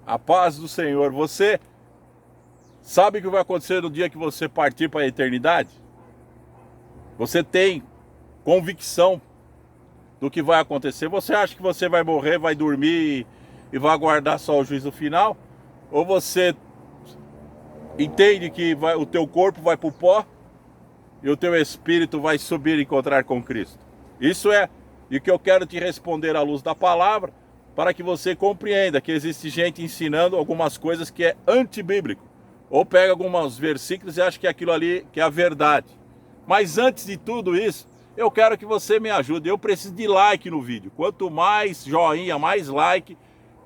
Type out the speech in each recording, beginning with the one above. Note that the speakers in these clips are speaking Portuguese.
A paz do Senhor. Você sabe o que vai acontecer no dia que você partir para a eternidade? Você tem convicção do que vai acontecer? Você acha que você vai morrer, vai dormir e vai aguardar só o juízo final? Ou você entende que o teu corpo vai para o pó e o teu espírito vai subir e encontrar com Cristo? Isso é o que eu quero te responder à luz da palavra, para que você compreenda que existe gente ensinando algumas coisas que é antibíblico, ou pega alguns versículos e acha que aquilo ali que é a verdade. Mas antes de tudo isso, eu quero que você me ajude. Eu preciso de like no vídeo. Quanto mais joinha, mais like,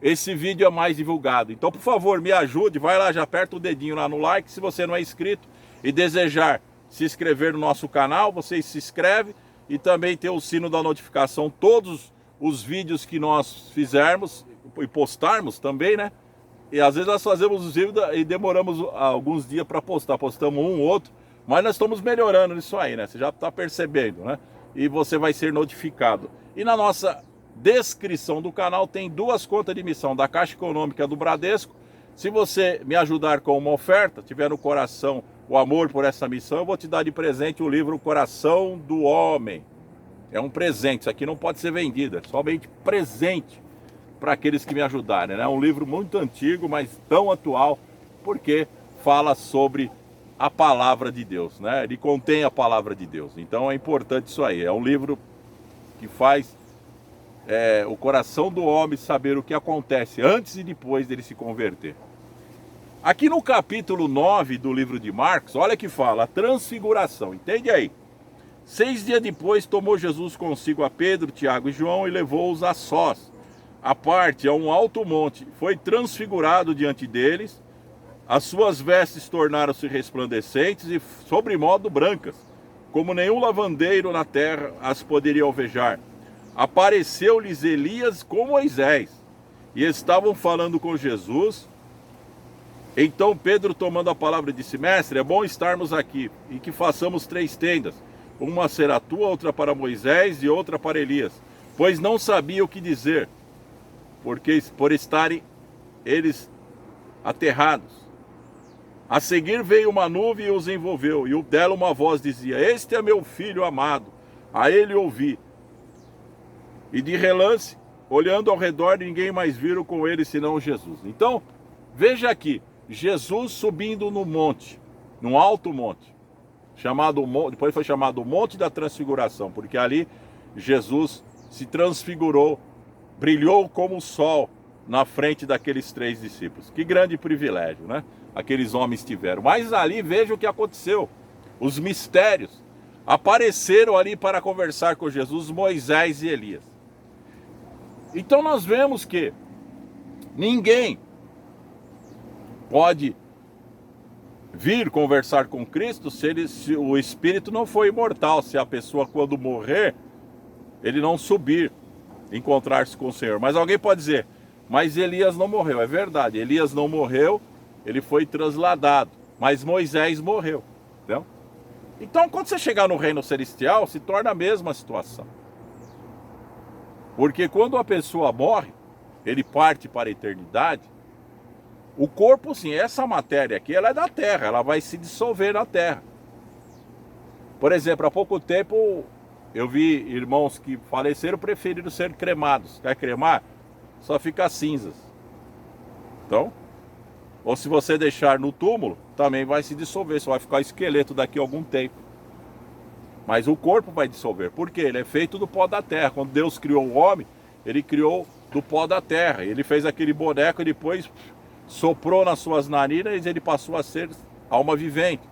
esse vídeo é mais divulgado. Então, por favor, me ajude. Vai lá, já aperta o dedinho lá no like. Se você não é inscrito e desejar se inscrever no nosso canal, você se inscreve e também tem o sino da notificação. Todos os vídeos que nós fizermos e postarmos também, né? E às vezes nós fazemos os vídeos e demoramos alguns dias para postar. Postamos um, outro. Mas nós estamos melhorando nisso aí, né? Você já está percebendo, né? E você vai ser notificado. E na nossa descrição do canal tem duas contas de missão, da Caixa Econômica do Bradesco. Se você me ajudar com uma oferta, tiver no coração o amor por essa missão, eu vou te dar de presente o livro Coração do Homem. É um presente, isso aqui não pode ser vendido, é somente presente para aqueles que me ajudarem, né? É um livro muito antigo, mas tão atual, porque fala sobre a palavra de Deus, né? Ele contém a palavra de Deus. Então é importante isso aí. É um livro que faz o coração do homem saber o que acontece antes e depois dele se converter. Aqui no capítulo 9 do livro de Marcos, olha que fala, a transfiguração, entende aí? 6 dias depois tomou Jesus consigo a Pedro, Tiago e João e levou-os a sós, à parte, a um alto monte. Foi transfigurado diante deles. As suas vestes tornaram-se resplandecentes e sobremodo brancas, como nenhum lavandeiro na terra as poderia alvejar. Apareceu-lhes Elias com Moisés, e estavam falando com Jesus. Então Pedro, tomando a palavra, disse: Mestre, é bom estarmos aqui, e que façamos 3 tendas. Uma será tua, outra para Moisés e outra para Elias. Pois não sabia o que dizer, por estarem eles aterrados. A seguir veio uma nuvem e os envolveu, e dela uma voz dizia: Este é meu filho amado, a ele ouvi. E de relance, olhando ao redor, ninguém mais viram com ele senão Jesus. Então, veja aqui, Jesus subindo no monte, num alto monte, depois foi chamado o Monte da Transfiguração, porque ali Jesus se transfigurou, brilhou como o sol na frente daqueles 3 discípulos. Que grande privilégio, né? Aqueles homens tiveram. Mas ali veja o que aconteceu. Os mistérios. Apareceram ali para conversar com Jesus Moisés e Elias. Então nós vemos que ninguém pode vir conversar com Cristo se o espírito não for imortal, se a pessoa quando morrer, ele não subir, encontrar-se com o Senhor. Mas alguém pode dizer: mas Elias não morreu. É verdade, Elias não morreu, ele foi trasladado, mas Moisés morreu, entendeu? Então quando você chegar no reino celestial, se torna a mesma situação. Porque quando a pessoa morre, ele parte para a eternidade, o corpo, sim, essa matéria aqui, ela é da terra, ela vai se dissolver na terra. Por exemplo, há pouco tempo eu vi irmãos que faleceram preferiram ser cremados. Quer cremar? Só fica cinzas. Então, ou se você deixar no túmulo, também vai se dissolver, só vai ficar esqueleto daqui a algum tempo. Mas o corpo vai dissolver. Por quê? Ele é feito do pó da terra. Quando Deus criou o homem, ele criou do pó da terra. Ele fez aquele boneco e depois soprou nas suas narinas e ele passou a ser alma vivente.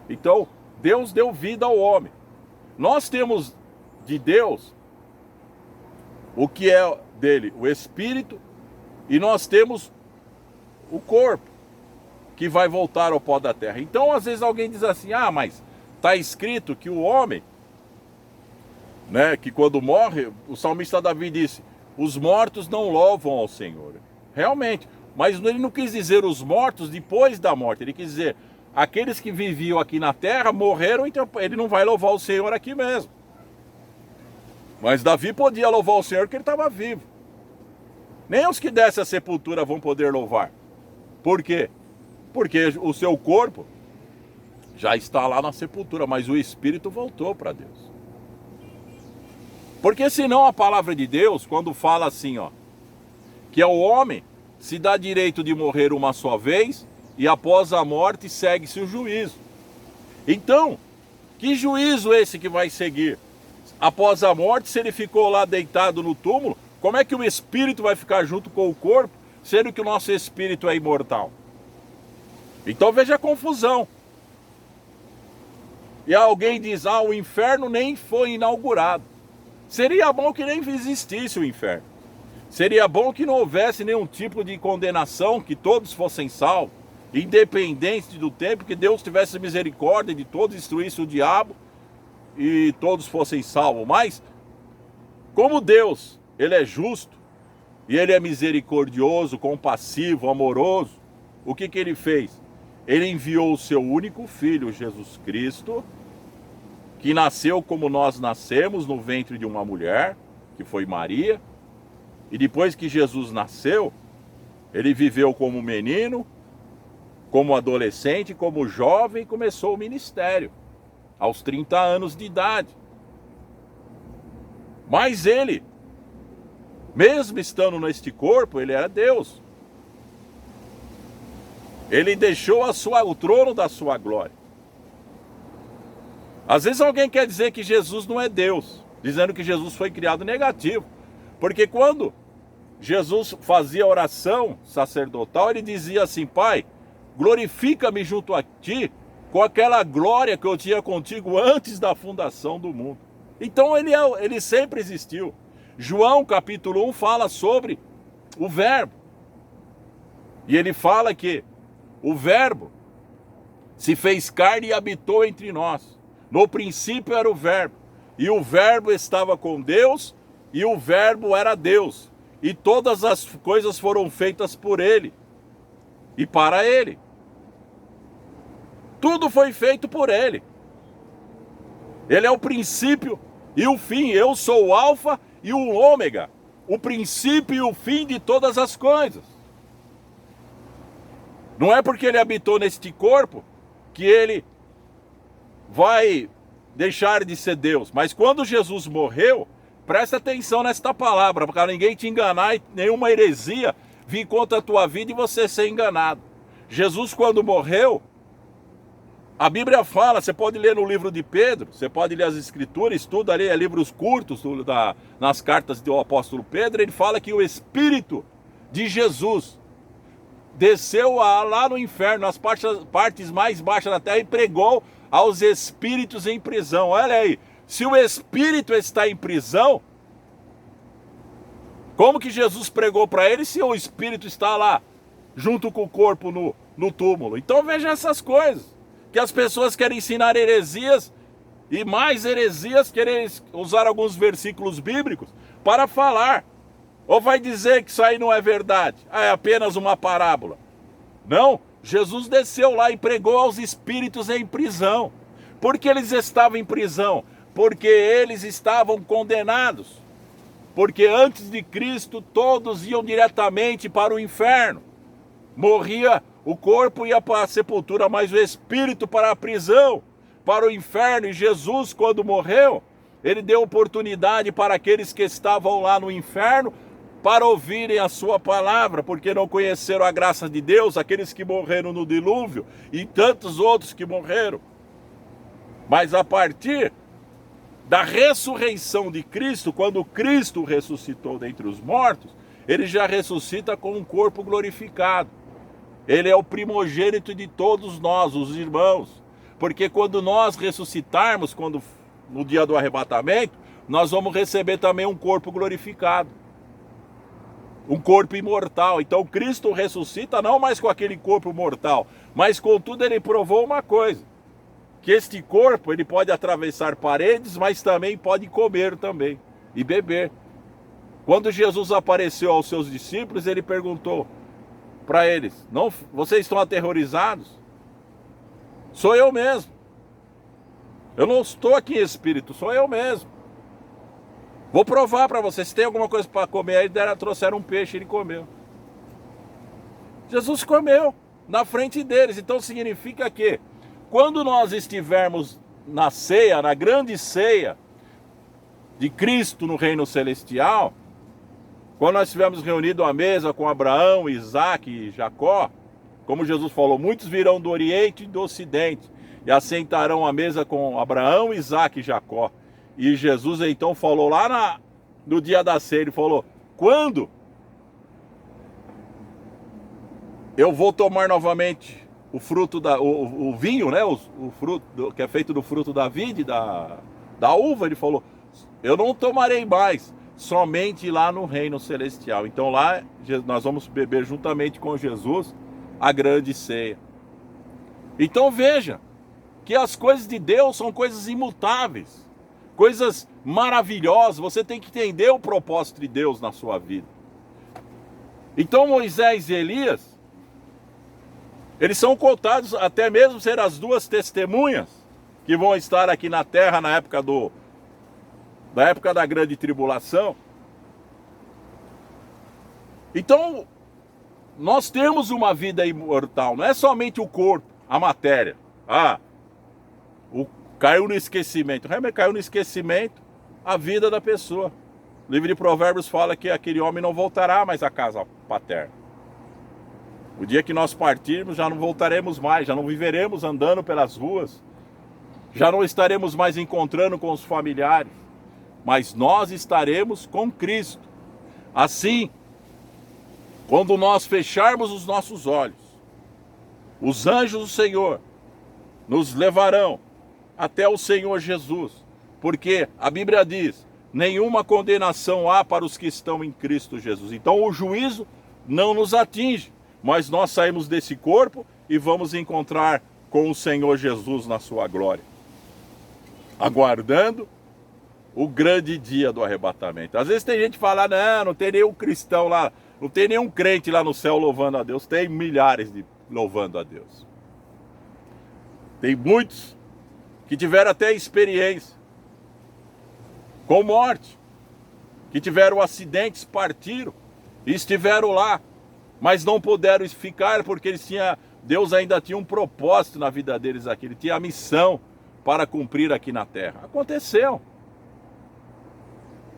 Então, Deus deu vida ao homem. Nós temos de Deus o que é dele, o espírito, e nós temos o corpo, que vai voltar ao pó da terra. Então, às vezes alguém diz assim: ah, mas está escrito que o homem, né, que quando morre, o salmista Davi disse: os mortos não louvam ao Senhor. Realmente, mas ele não quis dizer os mortos depois da morte, ele quis dizer aqueles que viviam aqui na terra morreram, então ele não vai louvar o Senhor aqui mesmo. Mas Davi podia louvar o Senhor porque ele estava vivo. Nem os que descem à sepultura vão poder louvar. Por quê? Porque o seu corpo já está lá na sepultura, mas o espírito voltou para Deus. Porque senão a palavra de Deus, quando fala assim, ó, que ao homem se dá direito de morrer uma só vez e após a morte segue-se o juízo. Então, que juízo esse que vai seguir? Após a morte, se ele ficou lá deitado no túmulo, como é que o espírito vai ficar junto com o corpo, sendo que o nosso espírito é imortal? Então veja a confusão. E alguém diz, o inferno nem foi inaugurado. Seria bom que nem existisse o inferno. Seria bom que não houvesse nenhum tipo de condenação, que todos fossem salvos, independente do tempo, que Deus tivesse misericórdia de todos, destruísse o diabo e todos fossem salvos. Mas, como Deus, Ele é justo, e Ele é misericordioso, compassivo, amoroso, o que Ele fez? Ele enviou o seu único Filho, Jesus Cristo, que nasceu como nós nascemos, no ventre de uma mulher, que foi Maria. E depois que Jesus nasceu, ele viveu como menino, como adolescente, como jovem, e começou o ministério, aos 30 anos de idade. Mas ele, mesmo estando neste corpo, ele era Deus. Ele deixou o trono da sua glória. Às vezes alguém quer dizer que Jesus não é Deus, dizendo que Jesus foi criado negativo. Porque quando Jesus fazia oração sacerdotal, ele dizia assim: Pai, glorifica-me junto a ti com aquela glória que eu tinha contigo antes da fundação do mundo. Então ele sempre existiu. João capítulo 1 fala sobre o verbo. E ele fala que o verbo se fez carne e habitou entre nós. No princípio era o verbo, e o verbo estava com Deus, e o verbo era Deus. E todas as coisas foram feitas por ele e para ele. Tudo foi feito por ele. Ele é o princípio e o fim. Eu sou o alfa e o ômega, o princípio e o fim de todas as coisas. Não é porque ele habitou neste corpo que ele vai deixar de ser Deus. Mas quando Jesus morreu, presta atenção nesta palavra, para ninguém te enganar e nenhuma heresia vir contra a tua vida e você ser enganado. Jesus, quando morreu, a Bíblia fala, você pode ler no livro de Pedro, você pode ler as escrituras, estuda ali, livros curtos nas cartas do apóstolo Pedro, ele fala que o Espírito de Jesus desceu lá no inferno, nas partes mais baixas da terra, e pregou aos espíritos em prisão. Olha aí, se o espírito está em prisão, como que Jesus pregou para ele se o espírito está lá, junto com o corpo no túmulo? Então veja essas coisas, que as pessoas querem ensinar heresias, e mais heresias, querem usar alguns versículos bíblicos para falar. Ou vai dizer que isso aí não é verdade, é apenas uma parábola. Não, Jesus desceu lá e pregou aos espíritos em prisão. Por que eles estavam em prisão? Porque eles estavam condenados. Porque antes de Cristo todos iam diretamente para o inferno. Morria o corpo, ia para a sepultura, mas o espírito para a prisão, para o inferno. E Jesus, quando morreu, ele deu oportunidade para aqueles que estavam lá no inferno para ouvirem a sua palavra, porque não conheceram a graça de Deus, aqueles que morreram no dilúvio e tantos outros que morreram. Mas a partir da ressurreição de Cristo, quando Cristo ressuscitou dentre os mortos, ele já ressuscita com um corpo glorificado. Ele é o primogênito de todos nós, os irmãos, porque quando nós ressuscitarmos, no dia do arrebatamento, nós vamos receber também um corpo glorificado. Um corpo imortal. Então Cristo ressuscita não mais com aquele corpo mortal, mas contudo ele provou uma coisa, que este corpo ele pode atravessar paredes, mas também pode comer também e beber. Quando Jesus apareceu aos seus discípulos, ele perguntou para eles: não, vocês estão aterrorizados? Sou eu mesmo. Eu não estou aqui em espírito, sou eu mesmo. Vou provar para vocês. Se tem alguma coisa para comer aí, trouxeram um peixe e ele comeu. Jesus comeu na frente deles. Então significa que quando nós estivermos na ceia, na grande ceia de Cristo no reino celestial, quando nós estivermos reunidos à mesa com Abraão, Isaac e Jacó, como Jesus falou, muitos virão do Oriente e do Ocidente e assentarão à mesa com Abraão, Isaac e Jacó. E Jesus então falou lá no dia da ceia, ele falou, quando eu vou tomar novamente o fruto o vinho, né? O fruto que é feito do fruto da vide, da uva, ele falou, eu não tomarei mais, somente lá no reino celestial. Então lá nós vamos beber juntamente com Jesus a grande ceia. Então veja que as coisas de Deus são coisas imutáveis, coisas maravilhosas. Você tem que entender o propósito de Deus na sua vida. Então Moisés e Elias, eles são contados até mesmo ser as duas testemunhas que vão estar aqui na terra na época da grande tribulação. Então, nós temos uma vida imortal, não é somente o corpo, a matéria. Caiu no esquecimento. Realmente caiu no esquecimento a vida da pessoa. O livro de Provérbios fala que aquele homem não voltará mais à casa paterna. O dia que nós partirmos, já não voltaremos mais, já não viveremos andando pelas ruas, já não estaremos mais encontrando com os familiares, mas nós estaremos com Cristo. Assim, quando nós fecharmos os nossos olhos, os anjos do Senhor nos levarão até o Senhor Jesus, porque a Bíblia diz, nenhuma condenação há para os que estão em Cristo Jesus. Então o juízo não nos atinge, mas nós saímos desse corpo e vamos encontrar com o Senhor Jesus na sua glória, aguardando o grande dia do arrebatamento. Às vezes tem gente que fala, não tem nenhum cristão lá, não tem nenhum crente lá no céu louvando a Deus. Tem milhares de louvando a Deus. Tem muitos que tiveram até experiência com morte, que tiveram acidentes, partiram e estiveram lá, mas não puderam ficar porque Deus ainda tinha um propósito na vida deles aqui, ele tinha a missão para cumprir aqui na terra. Aconteceu.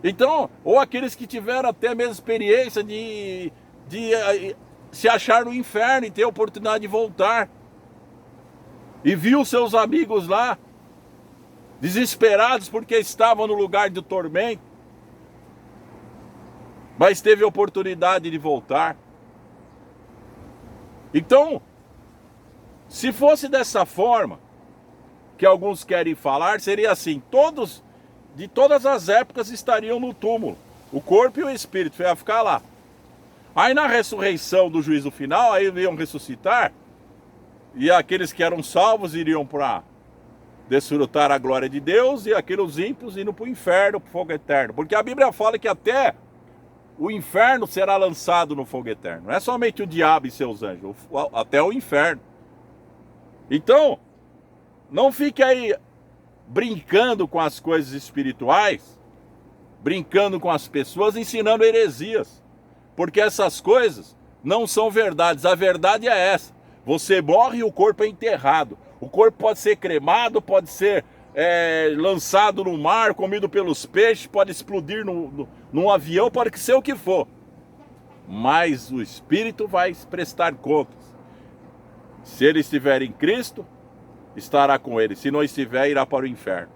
Então, ou aqueles que tiveram até mesmo experiência de se achar no inferno e ter a oportunidade de voltar, e viu seus amigos lá, desesperados porque estavam no lugar de tormento, mas teve a oportunidade de voltar. Então, se fosse dessa forma que alguns querem falar, seria assim, de todas as épocas estariam no túmulo, o corpo e o espírito ia ficar lá. Aí na ressurreição do juízo final, aí iam ressuscitar, e aqueles que eram salvos iriam para desfrutar a glória de Deus, e aqueles ímpios indo para o inferno, para o fogo eterno. Porque a Bíblia fala que até o inferno será lançado no fogo eterno. Não é somente o diabo e seus anjos, até o inferno. Então, não fique aí brincando com as coisas espirituais, brincando com as pessoas, ensinando heresias. Porque essas coisas não são verdades. A verdade é essa. Você morre e o corpo é enterrado. O corpo pode ser cremado, pode ser lançado no mar, comido pelos peixes, pode explodir num avião, pode ser o que for. Mas o espírito vai prestar contas. Se ele estiver em Cristo, estará com ele. Se não estiver, irá para o inferno.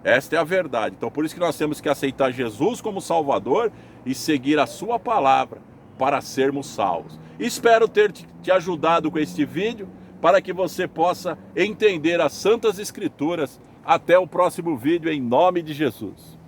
Esta é a verdade. Então por isso que nós temos que aceitar Jesus como Salvador e seguir a sua palavra para sermos salvos. Espero ter te ajudado com este vídeo para que você possa entender as Santas Escrituras. Até o próximo vídeo, em nome de Jesus.